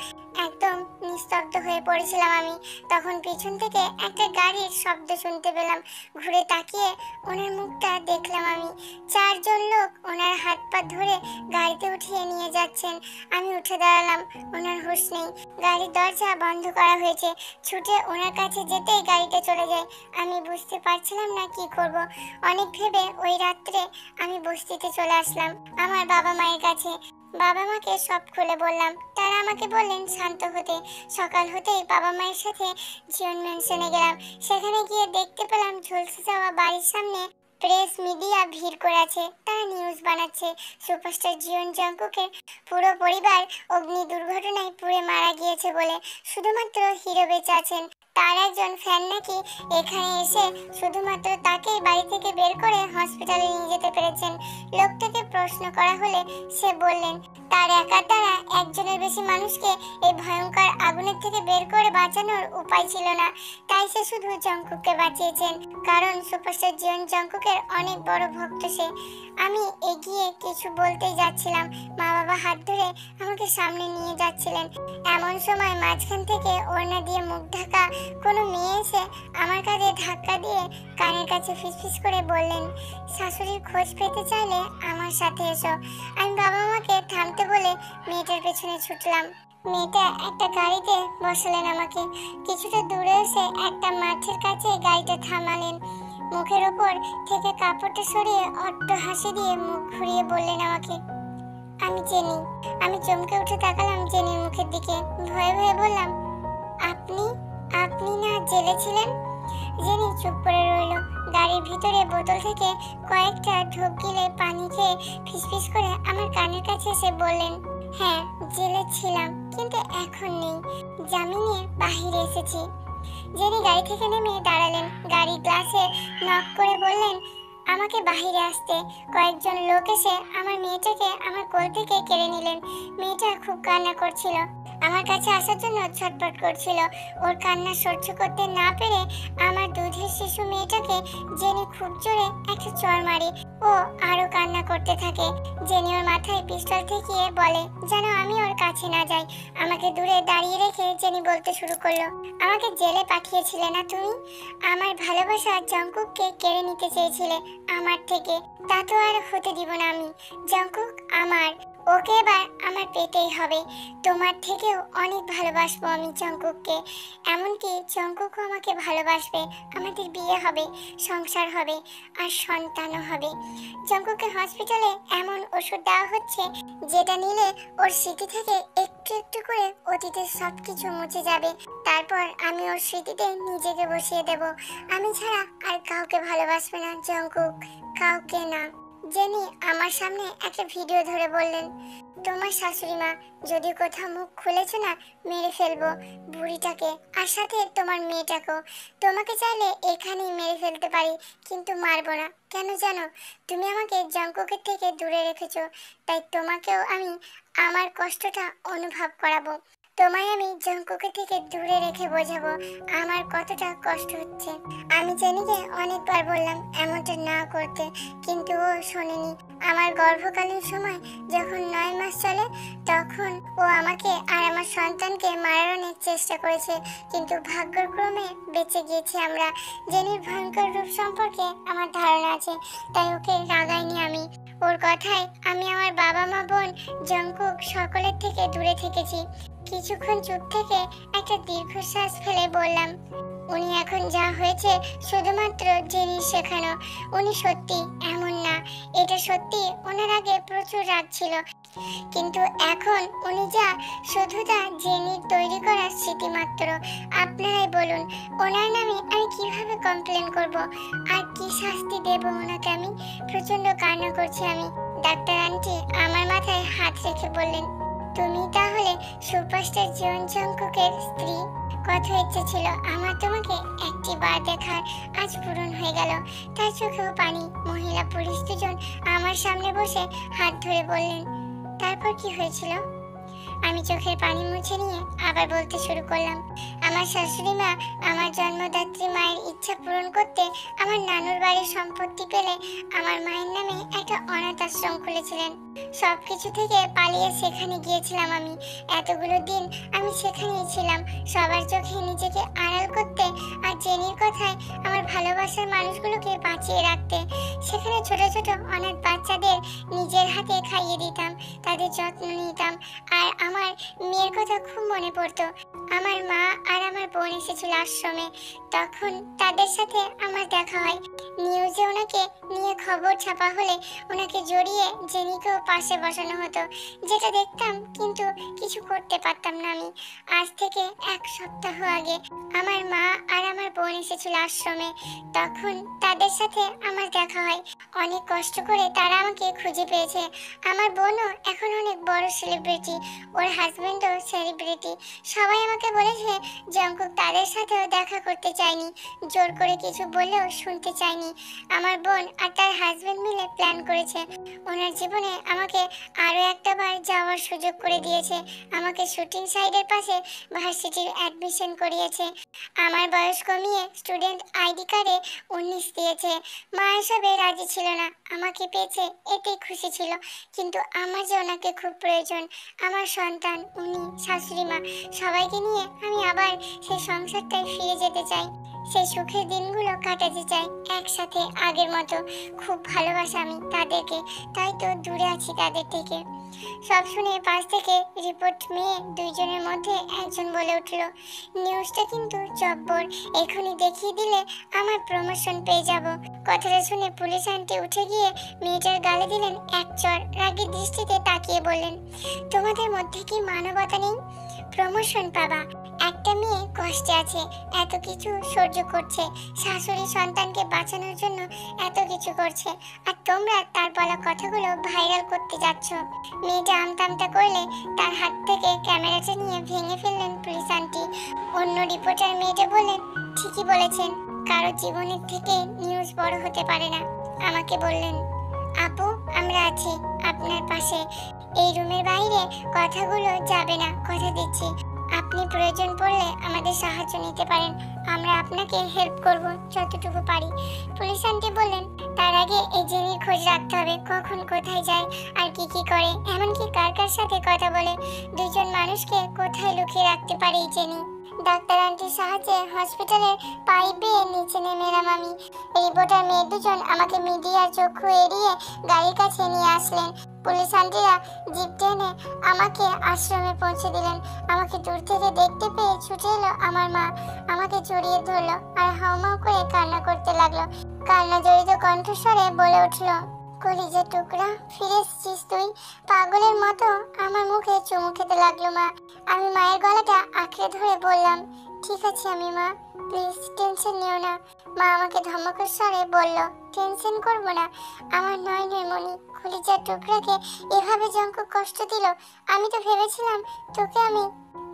S1: একদম নিস্তব্ধ হয়ে পড়েছিলাম আমি, তখন পিছন থেকে একটা গাড়ির শব্দ শুনতে পেলাম। ঘুরে তাকিয়ে ওনার মুখটা দেখলাম আমি। 4 জন লোক ওনার হাত পা ধরে গাড়িতে উঠিয়ে নিয়ে যাচ্ছেন। আমি উঠে দাঁড়ালাম, ওনার হুঁশ নেই। গাড়ির দরজা বন্ধ করা হয়েছে। ছুটে ওনার কাছে যেতেই গাড়িতে চলে যায়। আমি বুঝতে পারছিলাম না কি করব। অনেক ভেবে ওই রাত্রে আমি বস্তিতে চলে আসলাম আমার বাবা মায়ের কাছে। বাবা মাকে সব খুলে বললাম। তারা আমাকে বললেন শান্ত হতে। সকাল হতেই বাবা মায়ের সাথে জিয়ন ম্যানশনে গেলাম। সেখানে গিয়ে দেখতে পেলাম ঝলসে যাওয়া বাড়ির সামনে প্রেস মিডিয়া ভিড় করে আছে। তারা নিউজ বানাচ্ছে সুপারস্টার জিয়ন জঙ্কুকের পুরো পরিবার অগ্নি দুর্ঘটনায় পুড়ে মারা গিয়েছে বলে। শুধুমাত্র হিরো বেঁচে আছেন। তার একজন ফ্যান নাকি এখানে এসে শুধুমাত্র তাকেই বাড়ি থেকে বের করে হসপিটালে নিয়ে যেতে পেরেছেন। লোকটাকে প্রশ্ন করা হলে সে বললেন তার একার দ্বারা একজনের বেশি মানুষকে এই ভয়ঙ্কর আগুনের থেকে বের করে বাঁচানোর উপায় ছিল না, তাই সে শুধু জঙ্কুককে বাঁচিয়েছেন, কারণ সুপারস্টার জিয়ন জঙ্কুকের অনেক বড় ভক্ত সে। আমি এগিয়ে কিছু বলতেই যাচ্ছিলাম, মা বাবা হাত ধরে আমাকে সামনে নিয়ে যাচ্ছিলেন। এমন সময় মাঝখান থেকে ওড়না দিয়ে মুখ ঢাকা কোনো মেয়ে এসে আমার কাঁধে ধাক্কা দিয়ে কানের কাছে ফিসফিস করে বললেন, শাশুড়ির খোঁজ পেতে চাইলে আমার সাথে এসো। আমি বাবা মাকে থামতে বলে মেয়েটার পেছনে ছুটলাম। মেয়েটা একটা গাড়িতে বসালেন আমাকে। কিছুটা দূরে এসে একটা মাঠের কাছে গাড়িটা থামালেন। মুখের ওপর থেকে কাপড়টা সরিয়ে অট্ট হাসি দিয়ে মুখ ঘুরিয়ে বললেন আমাকে, আমি জেনি। আমি চমকে উঠে তাকালাম জেনির মুখের দিকে, ভয়ে ভয়ে বললাম, আপনি আপনি না জেলে ছিলেন? জেনি চুপ করে রইল। গাড়ির ভিতরে বোতল থেকে কয়েকটা ঢোক গিলে পানি খেয়ে ফিসফিস করে আমার কানের কাছে এসে বললেন, হ্যাঁ জেলে ছিলাম, কিন্তু এখন নেই, জামিনে বাহিরে এসেছি। জেনি গাড়ি থেকে নেমে দাঁড়ালেন, গাড়ি গ্লাসে নক করে বললেন আমাকে বাহিরে আসতে। কয়েকজন লোক এসে আমার মেয়েটাকে আমার কোল থেকে কেড়ে নিলেন। মেয়েটা খুব কান্না করছিল, আমার কাছে আসার জন্য ছটফট করছিল। ওর কান্না সহ্য করতে না পেরে আমার দুধের শিশু মেয়েটাকে জেনি খুব জোরে একটা চড় মারে। ও আরো কান্না করতে থাকে। জেনি ওর মাথায় পিস্তল ঠেকিয়ে বলে যেন আমি ওর কাছে না যাই। আমাকে দূরে দাঁড়িয়ে রেখে জেনি বলতে শুরু করলো, আমাকে জেলে পাঠিয়েছিলে না তুমি? আমার ভালোবাসা জঙ্কুককে কেড়ে নিতে চেয়েছিলে আমার থেকে, তা তো আর হতে দিব না আমি। জঙ্কুক আমার, ওকে এবার আমার পেতেই হবে। তোমার থেকেও অনেক ভালোবাসবো আমি জঙ্কুককে, এমনকি জঙ্কুকও আমাকে ভালোবাসবে। আমাদের বিয়ে হবে, সংসার হবে, আর সন্তানও হবে। জঙ্কুককে হসপিটালে এমন ওষুধ দেওয়া হচ্ছে যেটা নিলে ওর স্মৃতি থেকে একটু একটু করে অতীতের সবকিছু মুছে যাবে। তারপর আমি ওর স্মৃতিতে নিজেকে বসিয়ে দেব। আমি ছাড়া আর কাউকে ভালোবাসবে না জঙ্কুক, কাউকে না। জেনি আমার সামনে একটা ভিডিও ধরে বললেন, তোমার শাশুড়ি মা যদি কোথাও মুখ খুলেছে না, মেরে ফেলবো বুড়িটাকে, আর সাথে তোমার মেয়েটাকেও। তোমাকে চাইলে এখানেই মেরে ফেলতে পারি, কিন্তু মারবো না। কেন জানো? তুমি আমাকে জঙ্কুকের থেকে দূরে রেখেছো, তাই তোমাকেও আমি আমার কষ্টটা অনুভব করাবো। তোমায় আমি জঙ্কুকের থেকে দূরে রেখে বোঝাবো আমার কতটা কষ্ট হচ্ছে। আমি জেনিকে অনেকবার বললাম এমনটা না করতে, কিন্তু ও শোনেনি। আমার গর্ভকালীন সময় যখন 9 মাস চলে, তখন ও আমাকে আর আমার সন্তানকে মারার অনেক চেষ্টা করেছে, কিন্তু ভাগ্যক্রমে বেঁচে গিয়েছি আমরা। জেনির ভয়ঙ্কর রূপ সম্পর্কে আমার ধারণা আছে, তাই ওকে রাগাইনি আমি। ওর কথায় আমি আমার বাবা মা বোন জঙ্কুক সকলের থেকে দূরে থেকেছি। কিছুক্ষণ চুপ থেকে একটা দীর্ঘশ্বাস ফেলে বললাম, উনি এখন যা হয়েছে শুধুমাত্র জেনির শেখানো। উনি সত্যি এমন না, এটা সত্যি। ওনার আগে প্রচুর রাগ ছিল, কিন্তু এখন উনি যা, শুধু তা জেনির তৈরি করা স্মৃতি মাত্র। আপনারাই বলুন, ওনার নামে আমি কিভাবে কমপ্লেন করব, আর কি শাস্তি দেব ওনাকে আমি? প্রচন্ড কান্না করছি আমি। ডাক্তার আন্টি আমার মাথায় হাত রেখে বললেন, তুমি তাহলে সুপারস্টার জীবন জঙ্কুকের স্ত্রী? কত ইচ্ছে ছিল আমার তোমাকে একটি বার দেখার, আজ পূরণ হয়ে গেল। তার চোখেও পানি। মহিলা পুরুষ দুজন আমার সামনে বসে হাত ধরে বললেন, তারপর কি হয়েছিল? আমি চোখের পানি মুছে নিয়ে আবার বলতে শুরু করলাম, আমার শাশুড়ি মা আমার জন্মদাত্রী মায়ের ইচ্ছা পূরণ করতে আমার নানুর বাড়ির সম্পত্তি পেলে আমার মায়ের নামে একটা অনাথ আশ্রম খুলেছিলেন। সবকিছু থেকে পালিয়ে সেখানে গিয়েছিলাম আমি। এতগুলো দিন আমি সেখানেই ছিলাম, সবার চোখে নিজেকে আড়াল করতে, আর জেনির কথায় আমার ভালোবাসার মানুষগুলোকে বাঁচিয়ে রাখতে। সেখানে ছোট ছোট অনাথ বাচ্চাদের নিজের হাতে খাইয়ে দিতাম, তাদের যত্ন নিতাম। আর আমার মেয়ের কথা খুব মনে পড়তো। আমার মা আর আমার বোন এসেছিল আশ্রমে, তখন তাদের সাথে আমার দেখা হয়। নিউজে ওনাকে নিয়ে খবর ছাপা হলে ওনাকে জড়িয়ে জেনিকেও পাশে বসানো হতো, যেটা দেখতাম, কিন্তু কিছু করতে পারতাম না আমি। আজ থেকে 1 সপ্তাহ আগে আমার মা আর আমার বোন এসেছিল আশ্রমে, তখন তাদের সাথে আমার দেখা হয়। অনেক কষ্ট করে তারা আমাকে খুঁজে পেয়েছে। আমার বোনও এখন অনেক বড় সেলিব্রিটি, ওর হাজবেন্ডও সেলিব্রিটি। সবাই আমাকে বলেছে জঙ্কুক তাদের সাথেও দেখা করতে চায়নি, জোর করে কিছু বললেও শুনতে চায়নি। আমার বোন আর তার হাজবেন্ড মিলে প্ল্যান করেছে। ওনার জীবনে আমাকে আরও একটা বার যাওয়ার সুযোগ করে দিয়েছে। আমাকে শুটিং সাইডের পাশে ভার্সিটির অ্যাডমিশন করিয়েছে। আমার বয়স কমিয়ে স্টুডেন্ট আইডি কার্ডে 19 দিয়েছে। মা এসবে রাজি ছিল না, আমাকে পেয়েছে এতেই খুশি ছিল, কিন্তু আমার যে ওনাকে খুব প্রয়োজন। আমার সন্তান, উনি, শাশুড়ি মা, সবাইকে নিয়ে আমি আবার সেই সংসারটায় ফিরে যেতে চাই। সেই সুখের দিনগুলো কাটাতে চাই একসাথে আগের মতো। খুব ভালোবাসা আমি তাদেরকে, তাই তো দূরে আছি তাদের থেকে। সব শুনে পাশ থেকে রিপোর্ট মেয়ে দুইজনের মধ্যে একজন বলে উঠল, নিউজটা কিন্তু জব্বর, এখনই দেখিয়ে দিলে আমার প্রমোশন পেয়ে যাব। কথাটা শুনে পুলিশ আন্টি উঠে গিয়ে মেয়েটার গালে দিলেন এক চড়। রাগের দৃষ্টিতে তাকিয়ে বললেন, তোমাদের মধ্যে কি মানবতা নেই? প্রমোশন পাবা? একটা মেয়ে কষ্টে আছে, এত কিছু সহ্য করছে, শাশুড়ি সন্তানকে বাঁচানোর জন্য এত কিছু করছে, আর তোমরা তার বলা কথাগুলো ভাইরাল করতে যাচ্ছ। মেয়েটা আমতামতা করলে তার হাত থেকে ক্যামেরাটা নিয়ে ভেঙে ফেললেন পুলিশ আন্টি। অন্য রিপোর্টার মেয়েটা বললেন, ঠিকই বলেছেন, কারো জীবনের থেকে নিউজ বড় হতে পারে না। আমাকে বললেন, আপু আমরা আছি আপনার পাশে, এই রুমের বাইরে কথাগুলো যাবে না, কথা দিচ্ছি। আপনি প্রয়োজন পড়লে আমাদের সাহায্য নিতে পারেন, আমরা আপনাকে হেল্প করব যতটুকু পারি। পুলিশ আন্টি বললেন, তার আগে এই জেনির খোঁজ রাখতে হবে, কখন কোথায় যায় আর কি কি করে, এমনকি কার কার সাথে কথা বলে, দুইজন মানুষকে কোথায় লুকিয়ে রাখতে পারে এই জেনি। ডাক্তার আন্টির সাহায্যে হসপিটালের পাইপ বেয়ে নিচে নেমে এলাম আমি। রিপোর্টার মেয়ে দুজন আমাকে মিডিয়ার চক্ষু এড়িয়ে গাড়ির কাছে নিয়ে আসলেন। পুলিশ আন্টিরা জিপ টেনে আমাকে আশ্রমে পৌঁছে দিলেন। আমাকে দূর থেকে দেখতে পেয়ে ছুটে এলো আমার মা, আমাকে জড়িয়ে ধরলো আর হাউমাউ করে কান্না করতে লাগলো। কান্না জড়িত কণ্ঠস্বরে বলে উঠলো, কলিজার টুকরা, ফিরে এসেছিস তুই? পাগলের মতো আমার মুখে চুমু খেতে লাগলো মা। আমি মায়ের গলাটা আঁকড়ে ধরে বললাম, ঠিক আছে আমি মা, প্লিজ টেনশন নিও না। মা আমাকে ধমকের স্বরে বলল, টেনশন করব না? আমার নয়নের মণি, কলিজার টুকরাকে এভাবে জঙ্ক কষ্ট দিল, আমি তো ভেবেছিলাম তোকে আমি।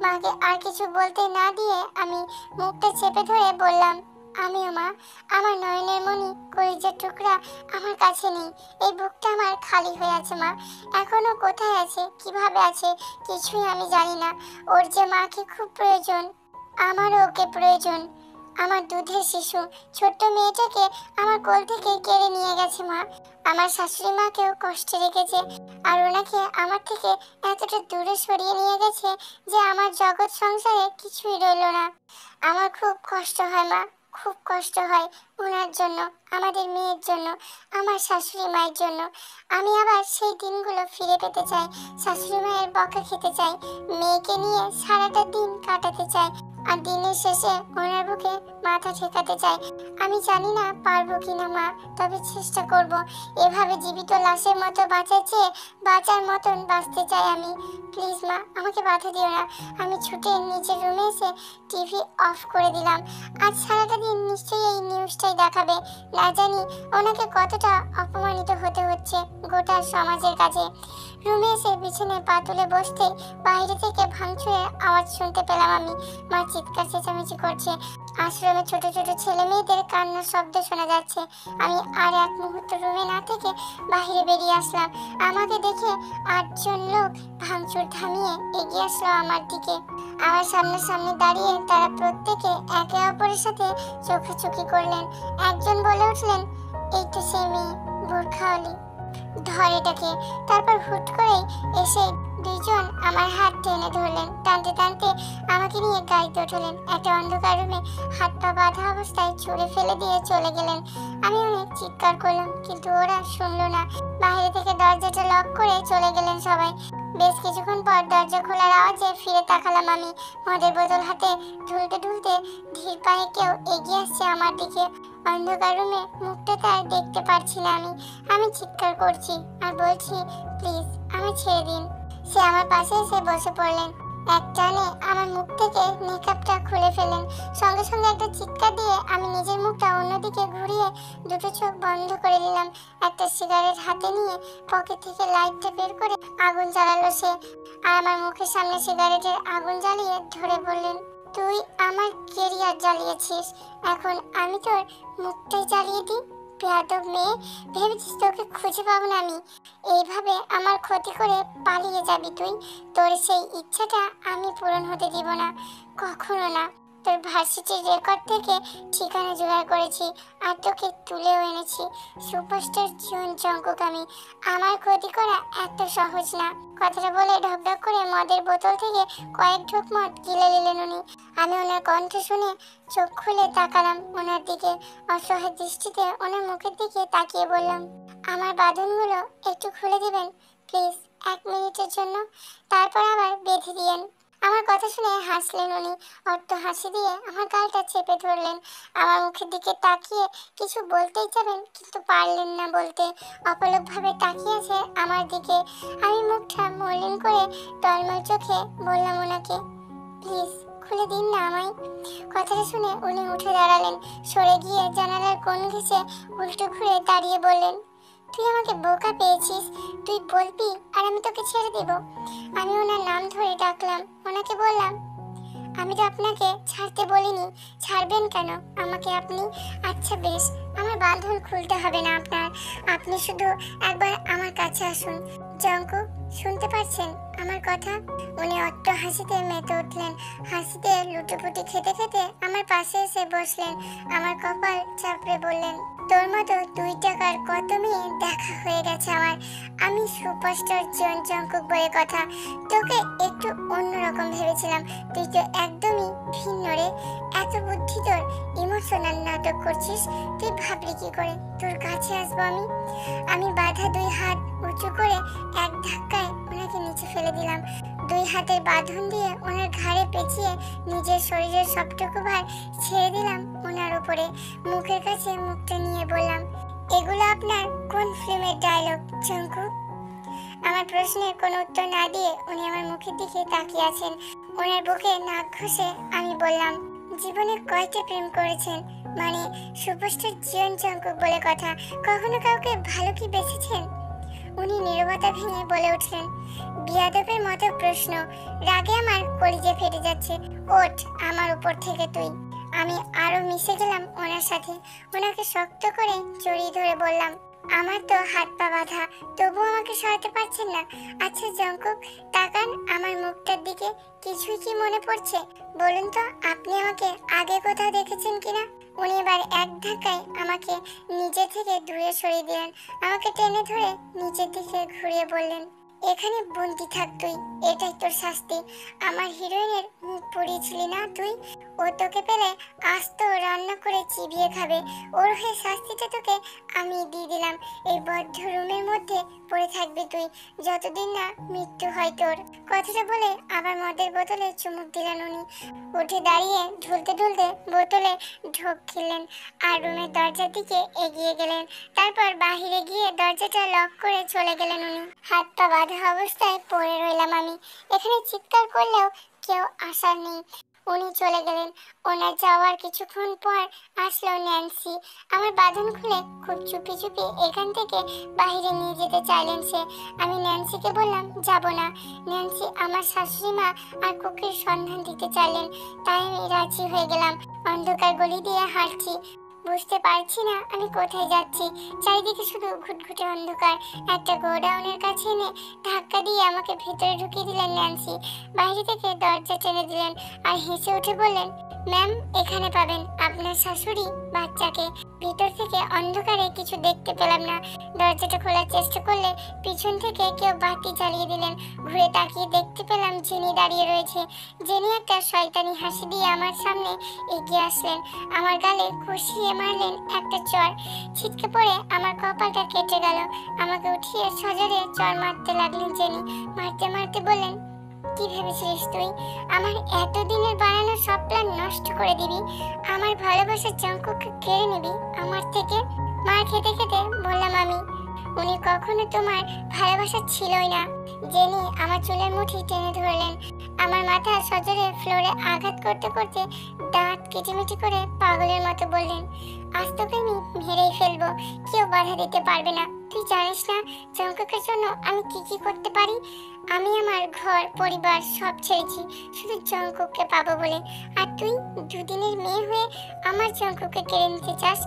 S1: মাকে আর কিছু বলতে না দিয়ে আমি মুখটা চেপে ধরে বললাম, আমিও মা, আমার নয়নের মণি, কলিজার টুকরা আমার কাছে নেই, এই বুকটা আমার খালি হয়ে আছে মা। এখনো কোথায় আছে, কিভাবে আছে, কিছুই আমি জানি না। ওর যে মাকে খুব প্রয়োজন, আমারও ওকে প্রয়োজন। আমার দুধের শিশু ছোট্ট মেয়েটাকে আমার কোল থেকে কেড়ে নিয়ে গেছে মা। আমার শাশুড়ি মাকেও কষ্টে রেখেছে, আর ওনাকে আমার থেকে এতটা দূরে সরিয়ে নিয়ে গেছে যে আমার জগৎ সংসারে কিছুই রইল না। আমার খুব কষ্ট হয় মা, খুব কষ্ট হয় ওনার জন্য, আমাদের মেয়ের জন্য, আমার শাশুড়ি মায়ের জন্য। আমি আবার সেই দিনগুলো ফিরে পেতে চাই, শাশুড়ি মায়ের বকা খেতে চাই, মেয়েকে নিয়ে সারাটা দিন কাটাতে চাই, আর দিনের শেষে ওনার বুকে মাথা ঠেকাতে চাই। আমি জানি না পারবো কিনা মা, তবে চেষ্টা করব। এভাবে জীবিত লাশের মতো বাঁচার চেয়ে বাঁচার মতন বাঁচতে চাই আমি। প্লিজ মা, আমাকে বাধা দিও না। আমি ছুটে নিজের রুমে এসে টিভি অফ করে দিলাম। আজ সারাটা দিন নিশ্চয়ই এই নিউজটাই দেখাবে। না জানি ওনাকে কতটা অপমানিত হতে হচ্ছে গোটা সমাজের কাছে। রুমে এসে বিছানায় পা তুলে বসতেই বাইরে থেকে ভাঙচুরের আওয়াজ শুনতে পেলাম আমি। মা চিৎকার চেঁচামেচি করছে, আশ্রমে ছোট ছোট ছেলে মেয়েদের কান্নার শব্দ শোনা যাচ্ছে। আমি আর এক মুহূর্ত রুমে না থেকে বাইরে বেরিয়ে আসলাম। আমাকে দেখে 8জন লোক ভাঙচুর থামিয়ে এগিয়ে আসলো আমার দিকে। আমার সামনে দাঁড়িয়ে তারা প্রত্যেকে একে অপরের সাথে চোখাচোখি করলেন। একজন বলে উঠলেন, এই তো সেই মেয়ে, বোরখাওয়ালি, ধর এটাকে। তারপর হুট করেই এসে দুইজন আমার হাত টেনে ধরলেন, টানতে টানতে আমাকে নিয়ে গাড়িতে উঠলেন। একটা অন্ধকার রুমে হাত পা বাঁধা অবস্থায় ছুঁড়ে ফেলে দিয়ে চলে গেলেন। আমি অনেক চিৎকার করলাম, কিন্তু ওরা শুনলো না। বাইরে থেকে দরজাটা লক করে চলে গেলেন সবাই। বেশ কিছুক্ষণ পর দরজা খোলার আওয়াজে ফিরে তাকালাম আমি। মদের বোতল হাতে ঢুলতে ঢুলতে ধীর পায়ে কেউ এগিয়ে আসছে আমার দিকে। অন্ধকার রুমে মুখটা তার দেখতে পারছি না আমি চিৎকার করছি আর বলছি, প্লিজ আমায় ছেড়ে দিন। সে আমার পাশে এসে বসে পড়লেন। এক টানে আমার মুখ থেকে মেকআপটা খুলে ফেলেন। সঙ্গে সঙ্গে একটা চিৎকার দিয়ে আমি নিজের মুখটা অন্যদিকে ঘুরিয়ে দুটো চোখ বন্ধ করে নিলাম। একটা সিগারেট হাতে নিয়ে পকেট থেকে লাইটটা বের করে আগুন জ্বালালো সে, আর আমার মুখের সামনে সিগারেটের আগুন জ্বালিয়ে ধরে বললেন, তুই আমার কেরিয়ার জ্বালিয়েছিস, এখন আমি তোর মুখটাই জ্বালিয়ে দিই। বেয়াদব মেয়ে, ভেবেছিস তোকে খুঁজে পাবো না আমি? এইভাবে আমার ক্ষতি করে পালিয়ে যাবি তুই? তোর সেই ইচ্ছাটা আমি পূরণ হতে দিব না, কখনো না। তোর ভার্সিটির রেকর্ড থেকে ঠিকানা জোগাড় করেছি আর তোকে তুলেও এনেছি। সুপারস্টার জীবন জঙ্কুক আমি, আমার ক্ষতি করা এত সহজ না। কথাটা বলে ঢকঢক করে মদের বোতল থেকে কয়েক ঢোক মদ গিলে নিলেন উনি। আমি ওনার কণ্ঠ শুনে চোখ খুলে তাকালাম ওনার দিকে। অসহায় দৃষ্টিতে ওনার মুখের দিকে তাকিয়ে বললাম, আমার বাঁধনগুলো একটু খুলে দিবেন প্লিজ। 1 মিনিটের জন্য, তারপর আবার বেঁধে দিয়েন। আমার কথা শুনে হাসলেন উনি। অট্ট হাসি দিয়ে আমার গালটা চেপে ধরলেন। আমার মুখের দিকে তাকিয়ে কিছু বলতেই যাবেন, কিন্তু পারলেন না বলতে। অপলকভাবে তাকিয়ে আছে আমার দিকে। আমি মুখটা মলিন করে টলমল চোখে বললাম ওনাকে, প্লিজ খুলে দিন না আমায়। কথাটা শুনে উনি উঠে দাঁড়ালেন। সরে গিয়ে জানালার কোণ ঘেঁষে উল্টো ঘুরে দাঁড়িয়ে বললেন, তুই আমাকে বোকা পেয়েছিস? তুই বলবি আর আমি তোকে ছেড়ে দেব? আমি ওনার নাম ধরে ডাকলাম। ওনাকে বললাম, আমি তো আপনাকে ছাড়তে বলিনি। ছাড়বেন কেন আমাকে আপনি? আচ্ছা বেশ, আমার বাঁধন খুলতে হবে না আপনার। আপনি শুধু একবার আমার কাছে আসুন। জঙ্কুক, শুনতে পাচ্ছেন আমার কথা? উনি অট্ট হাসিতে মেতে উঠলেন। হাসিতে লুটোপুটি খেতে খেতে আমার পাশে এসে বসলেন। আমার কপাল চাপড়ে বললেন, তোর মতো 2 টাকার কত মেয়ে দেখা হয়ে গেছে আমার। আমি সুপারস্টার জন জঙ্কুক বলে কথা। তোকে একটু অন্যরকম ভেবেছিলাম, তুই তো একদমই ভিন্ন রে। এত বুদ্ধি তোর, ইমোশনাল নাটক করছিস। তুই ভাবলি কি করে তোর কাছে আসবো আমি? আমি বাঁধা 2 হাত উঁচু করে এক ধাক্কায় ওনাকে নিচে ফেলে দিলাম। 2 হাতের বাঁধন দিয়ে ওনার ঘাড়ে পেঁচিয়ে নিজের শরীরের সবটুকু ভার ছেড়ে দিলাম ওনার উপরে। মুখের কাছে মুখটা নিয়ে বললাম, এগুলো আপনার কোন ফিল্মের ডায়লগ জঙ্কুক? আমার প্রশ্নের কোনো উত্তর না দিয়ে উনি আমার মুখের দিকে তাকিয়ে আছেন। ওনার বুকে নাক ঘষে আমি বললাম, জীবনে কয়টা প্রেম করেছেন? মানে সুপারস্টার জিয়ন জঙ্কুক বলে কথা। কখনো কাউকে ভালো কি বেসেছেন? উনি নীরবতা ভেঙে বলে উঠলেন, বিয়াদবের মতো প্রশ্ন। রাগে আমার কলিজে ফেটে যাচ্ছে। ওঠ আমার উপর থেকে তুই। আমি আরো মিশে গেলাম ওনার সাথে। ওনাকে শক্ত করে জড়িয়ে ধরে বললাম, আমার তো হাত পা বাঁধা, তবু আমাকে সরাতে পারছেন না। আচ্ছা জঙ্কুক, তাকান আমার মুখটার দিকে। কিছুই কি মনে পড়ছে? বলুন তো আপনি আমাকে আগে কোথাও দেখেছেন কিনা? উনি এবার এক ধাক্কায় আমাকে নিজে থেকে দূরে সরিয়ে দিলেন। আমাকে টেনে ধরে নিচের দিকে ঘুরিয়ে বললেন, এখানে বন্দি থাক তুই, এটাই তোর শাস্তি। আমার হিরোইনের মুখ পুড়িয়েছিলি না তুই? ও তোকে পেলে আস্ত রান্না করে চিবিয়ে খাবে। ওর হয়ে শাস্তিটা তোকে আমি দিয়ে দিলাম। এই বদ্ধ রুমের মধ্যে পড়ে থাকবি তুই যতদিন না মৃত্যু হয় তোর। কথাটা বলে আবার মদের বোতলে চুমুক দিলেন উনি। উঠে দাঁড়িয়ে ঢুলতে ঢুলতে বোতলে ঢোক গিললেন আর রুমের দরজার দিকে এগিয়ে গেলেন। তারপর বাহিরে গিয়ে দরজাটা লক করে চলে গেলেন উনি। হাত পা বাঁধা অবস্থায় পড়ে রইলাম আমি। এখানে চিৎকার করলেও কেউ আসার নেই। উনি চলে গেলেন। ওনার যাওয়ার কিছুক্ষণ পর আসলো ন্যান্সি। আমার বাঁধন খুলে খুব চুপি চুপি এখান থেকে বাইরে নিয়ে যেতে চাইলেন সে। আমি ন্যান্সিকে বললাম যাব না। ন্যান্সি আমার শাশুড়ি মা আর কুকির সন্ধান দিতে চাইলেন, তাই আমি রাজি হয়ে গেলাম। অন্ধকার গলি দিয়ে হাঁটছি, বুঝতে পারছি না আমি কোথায় যাচ্ছি। চারিদিকে শুধু ঘুটঘুটে অন্ধকার। একটা গোডাউনের কাছে এনে ধাক্কা দিয়ে আমাকে ভিতরে ঢুকিয়ে দিলেন ন্যান্সি। বাইরে থেকে দরজা টেনে দিলেন আর হেসে উঠে বললেন, ম্যাম এখানে পাবেন আপনার শাশুড়ি বাচ্চাকে। ভিতর থেকে অন্ধকারে কিছু দেখতে পেলাম না। দরজাটা খোলার চেষ্টা করলে পিছন থেকে কেউ বাতি জ্বালিয়ে দিলেন। ঘুরে তাকিয়ে দেখতে পেলাম জেনি দাঁড়িয়ে রয়েছে। জেনি একটা শয়তানি হাসি দিয়ে আমার সামনে এগিয়ে আসলেন। আমার গালে কষিয়ে মারলেন একটা চড়। ছিটকে পড়ে আমার কপালটা কেটে গেল। আমাকে উঠিয়ে সজোরে চড় মারতে লাগলেন জেনি। মারতে মারতে বললেন, কি ভেবেছিলিস তুই আমার এতদিনের বানানো সব প্ল্যান নষ্ট করে দিবি? আমার ভালোবাসার জঙ্কুককে কেড়ে নিবি আমার থেকে? মার খেতে খেতে বললাম আমি, উনি কখনো তোমার ভালোবাসা ছিলই না। জেনি আমার চুলের মুঠি টেনে ধরলেন। আমার মাথা সজোরে ফ্লোরে আঘাত করতে করতে দাঁত কিটিমিটি করে পাগলের মতো বললেন, আজ তোকে আমি মেরেই ফেলবো, কেউ বাধা দিতে পারবে না। তুই জানিস না জঙ্কুকের জন্য আমি কি কি করতে পারি? আমি আমার ঘর পরিবার সব ছেড়েছি শুধু জঙ্কুককে পাবো বলে। আর তুই 2 দিনের মেয়ে হয়ে আমার জঙ্কুককে কেড়ে নিতে চাস?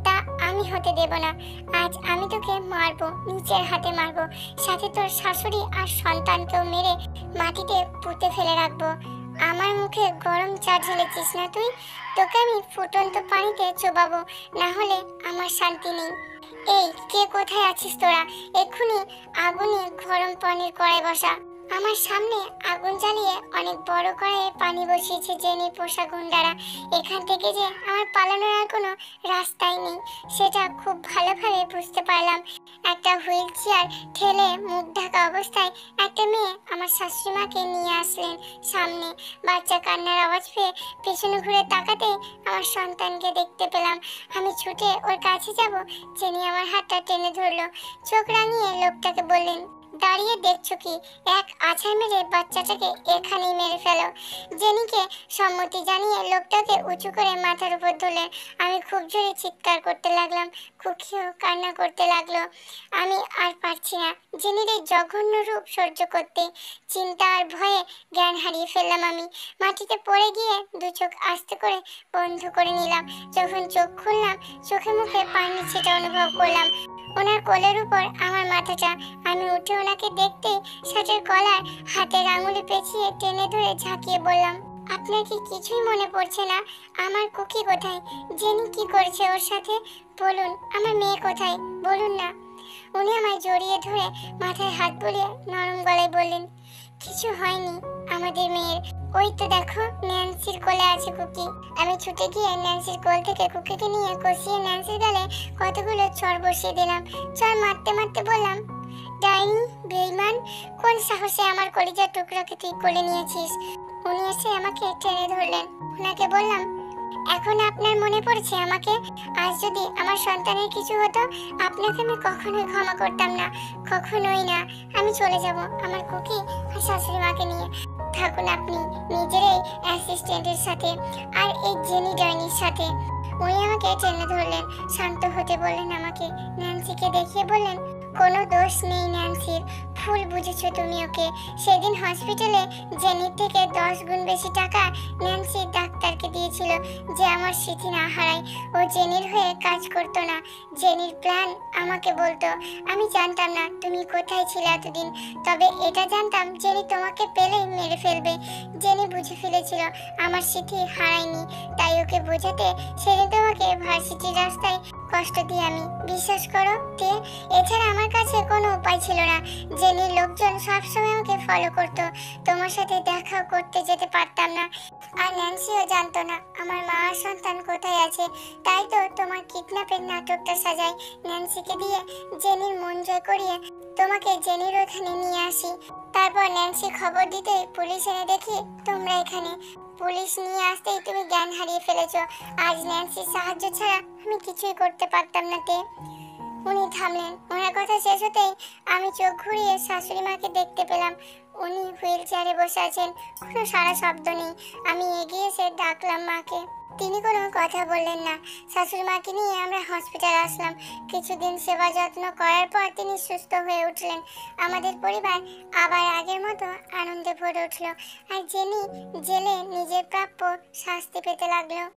S1: তা আমি হতে দেব না। আজ আমি তোকে মারবো, নিজের হাতে মারবো, সাথে তোর শাশুড়ি আর সন্তানকেও মেরে মাটিতে পুঁতে ফেলে রাখবো। আমার মুখে গরম চা ঢেলেছিস না তুই? তোকে আমি ফুটন্ত পানিতে চোবাবো, না হলে আমার শান্তি নেই। এই কে কোথায় আছিস তোরা? এক্ষুনি আগুনে গরম পানির কড়াই বসা। আমার সামনে আগুন জ্বালিয়ে অনেক বড় কড়াইয়ে পানি বসিয়েছে জেনির পোষা গুন্ডারা। এখান থেকে যে আমার পালানোর আর কোনো রাস্তাই নেই সেটা খুব ভালোভাবে বুঝতে পারলাম। একটা হুইল চেয়ার ঠেলে মুখ ঢাকা অবস্থায় একটা মেয়ে আমার শাশুড়িমাকে নিয়ে আসলেন সামনে। বাচ্চা কান্নার আওয়াজ পেয়ে পেছনে ঘুরে তাকাতেই আমার সন্তানকে দেখতে পেলাম। আমি ছুটে ওর কাছে যাব, জেনি আমার হাতটা টেনে ধরলো। চোখ রাঙিয়ে লোকটাকে বললেন, দাঁড়িয়ে দেখছো কি? এক আছাড় মেরে বাচ্চাটাকে এখানেই মেরে ফেলো। জেনিকে সম্মতি জানিয়ে লোকটাকে উঁচু করে মাথার উপর তুলে আমি খুব জোরে চিৎকার করতে লাগলাম। খুকিও কান্না করতে লাগলো। আমি আর পারছি না জেনির এই জঘন্য রূপ সহ্য করতে। চিন্তা আর ভয়ে জ্ঞান হারিয়ে ফেললাম। আমি মাটিতে পড়ে গিয়ে দু চোখ আস্তে করে বন্ধ করে নিলাম। যখন চোখ খুললাম চোখে মুখে পানির ছিটা অনুভব করলাম। ওনার কোলের উপর আমার মাথাটা। আমি উঠে ওনাকে দেখতেই শার্টের কলার হাতের আঙুলে পেঁচিয়ে টেনে ধরে ঝাঁকিয়ে বললাম, আপনার কি কিছুই মনে পড়ছে না? আমার কুকি কোথায়? জেনি কি করেছে ওর সাথে? বলুন, আমার মেয়ে কোথায়? বলুন না। উনি আমায় জড়িয়ে ধরে মাথায় হাত বুলিয়ে নরম গলায় বললেন, কিছু হয়নি আমাদের মেয়ের। ওই তো দেখো ন্যান্সির কোলে আছে কুকি। আমি ছুটে গিয়ে ন্যান্সির কোল থেকে কুকিকে নিয়ে কষিয়ে ন্যান্সির গালে কতগুলো চড় বসিয়ে দিলাম। চড় মারতে মারতে বললাম, ডাইনি, বেঈমান, কোন সাহসে আমার কলিজার টুকরাকে তুই কোলে নিয়েছিস? উনি এসে আমাকে টেনে ধরলেন। ওনাকে বললাম, এখন আপনার মনে পড়ছে আমাকে? আজ যদি আমার সন্তানের কিছু হতো আপনাকে আমি কখনোই ক্ষমা করতাম না, কখনোই না। আমি চলে যাব আমার কুকি আর শাশুড়ি মাকে নিয়ে। থাকুন আপনি নিজের এই অ্যাসিস্ট্যান্টের সাথে আর এই জেনি ডাইনির সাথে। উনি আমাকে টেনে ধরলেন, শান্ত হতে বললেন আমাকে। ন্যান্সিকে দেখিয়ে বললেন, কোনো দোষ নেই ন্যান্সির, ভুল বুঝেছো তুমি ওকে। সেদিন হসপিটালে জেনির থেকে 10 গুণ বেশি টাকা ন্যান্সি ডাক্তারকে দিয়েছিল যে আমার স্মৃতি না হারায়। ও জেনির হয়ে কাজ করতো না, জেনির প্ল্যান আমাকে বলতো। আমি জানতাম না তুমি কোথায় ছিলে এতদিন, তবে এটা জানতাম জেনি তোমাকে পেলেই মেরে ফেলবে। জেনি বুঝে ফেলেছিল আমার স্মৃতি হারায়নি, তাই ওকে বোঝাতে সেদিন তোমাকে ভার্সিটির রাস্তায় কষ্ট দিয়ে আমি। বিশ্বাস করো তে, এছাড়া আমার কাছে কোনো উপায় ছিল না। জেনির লোকজন সবসময় আমাকে ফলো করতো, তোমার সাথে দেখা করতে যেতে পারতাম না। আর ন্যান্সিও জানতো না আমার মা আর সন্তান কোথায় আছে, তাই তো তোমার কিডন্যাপের নাটকটা সাজাই ন্যান্সিকে দিয়ে জেনির মন জয় করিয়ে তোমাকে জেনির ওখানে নিয়ে আসি। তারপর ন্যান্সি খবর দিতে পুলিশ এনে দেখি তোমরা এখানে। পুলিশ নিয়ে আসতেই তুমি জ্ঞান হারিয়ে ফেলেছো। আজ ন্যান্সির সাহায্য ছাড়া আমি কিছুই করতে পারতাম না তে। উনি থামলেন। ওনার কথা শেষ হতেই আমি চোখ ঘুরিয়ে শাশুড়ি মাকে দেখতে পেলাম। উনি হুইল চেয়ারে বসে আছেন, কোনো সারা শব্দ নেই। আমি এগিয়ে এসে ডাকলাম মাকে, তিনি কোনো কথা বললেন না। শাশুড়ি মাকে নিয়ে আমরা হসপিটাল আসলাম। কিছুদিন সেবা যত্ন করার পর তিনি সুস্থ হয়ে উঠলেন। আমাদের পরিবার আবার আগের মতো আনন্দে ভরে উঠল। আর জেনি জেলে নিজের প্রাপ্য শাস্তি পেতে লাগলো।